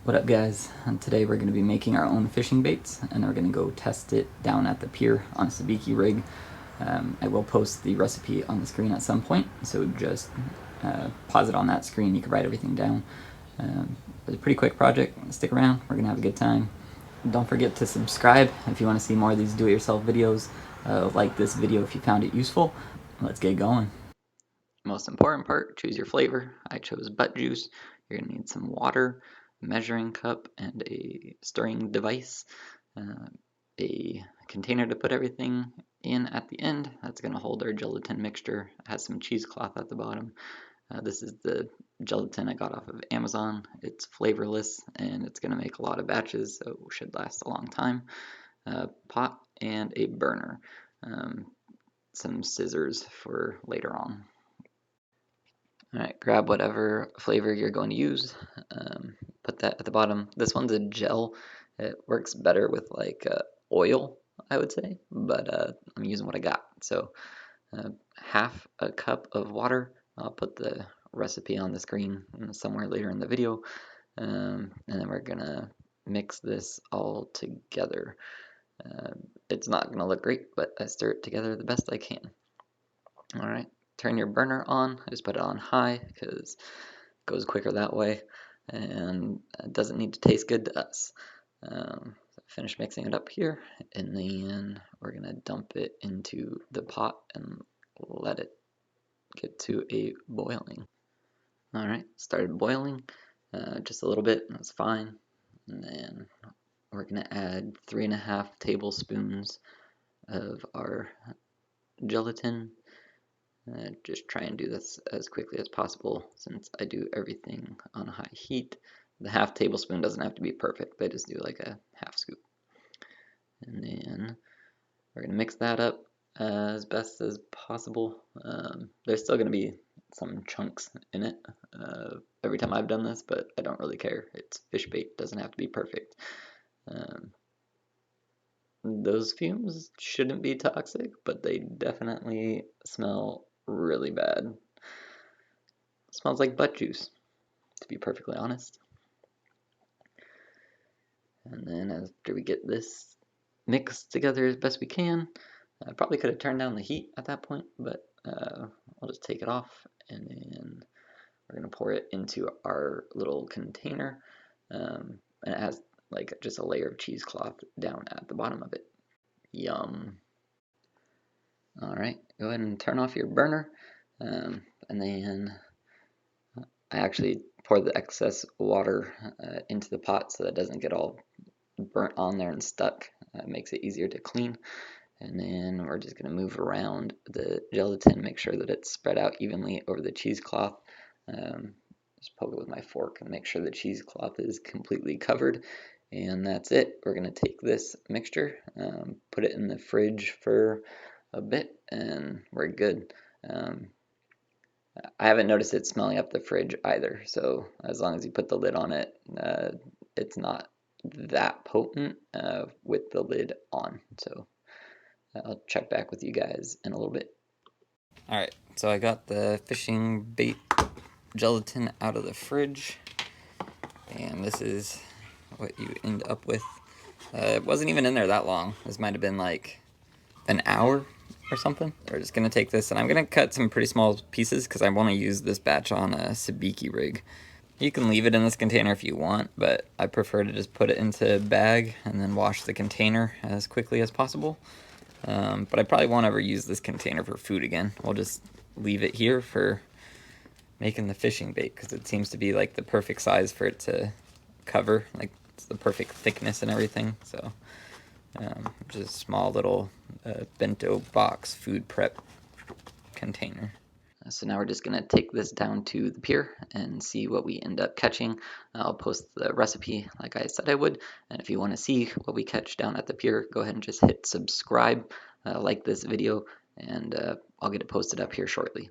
What up, guys? And today we're going to be making our own fishing baits, and we're going to go test it down at the pier on a sabiki rig. I will post the recipe on the screen at some point, so just pause it on that screen. You can write everything down. It's a pretty quick project. Stick around. We're going to have a good time. Don't forget to subscribe if you want to see more of these do-it-yourself videos. Like this video if you found it useful. Let's get going. Most important part, choose your flavor. I chose butt juice. You're going to need some water, measuring cup, and a stirring device, a container to put everything in at the end. That's going to hold our gelatin mixture. It has some cheesecloth at the bottom. This is the gelatin I got off of Amazon. It's flavorless and it's going to make a lot of batches, so it should last a long time. Pot and a burner. Some scissors for later on. Alright, grab whatever flavor you're going to use, put that at the bottom. This one's a gel. It works better with like oil, I would say, but I'm using what I got. So half a cup of water. I'll put the recipe on the screen somewhere later in the video. And then we're gonna mix this all together. It's not gonna look great, but I stir it together the best I can. Alright, turn your burner on. I just put it on high because it goes quicker that way, and it doesn't need to taste good to us. Finish mixing it up here, and then we're going to dump it into the pot and let it get to a boiling. Alright, started boiling just a little bit, that's fine. And then we're going to add 3.5 tablespoons of our gelatin. Just try and do this as quickly as possible since I do everything on high heat. The half tablespoon doesn't have to be perfect. I just do like a half scoop. And then we're going to mix that up as best as possible. There's still going to be some chunks in it every time I've done this, but I don't really care. It's fish bait, doesn't have to be perfect. Those fumes shouldn't be toxic, but they definitely smell really bad. It smells like butt juice, to be perfectly honest. And then after we get this mixed together as best we can, I probably could have turned down the heat at that point, but I'll just take it off, and then we're going to pour it into our little container, and it has like just a layer of cheesecloth down at the bottom of it. Yum. Alright, go ahead and turn off your burner, and then I actually pour the excess water into the pot so that it doesn't get all burnt on there and stuck. It makes it easier to clean. And then we're just going to move around the gelatin, make sure that it's spread out evenly over the cheesecloth. Just poke it with my fork and make sure the cheesecloth is completely covered. And that's it. We're going to take this mixture, put it in the fridge for a bit, and we're good. I haven't noticed it smelling up the fridge either, so as long as you put the lid on it, it's not that potent with the lid on. So I'll check back with you guys in a little bit. Alright, so I got the fishing bait gelatin out of the fridge, and this is what you end up with. It wasn't even in there that long. This might have been like an hour or something. We're just going to take this, and I'm going to cut some pretty small pieces because I want to use this batch on a sabiki rig. You can leave it in this container if you want, but I prefer to just put it into a bag and then wash the container as quickly as possible. But I probably won't ever use this container for food again. We'll just leave it here for making the fishing bait because it seems to be like the perfect size for it to cover. Like it's the perfect thickness and everything. So just a small little bento box food prep container. So now we're just going to take this down to the pier and see what we end up catching. I'll post the recipe like I said I would, and if you want to see what we catch down at the pier, go ahead and just hit subscribe, like this video, and I'll get it posted up here shortly.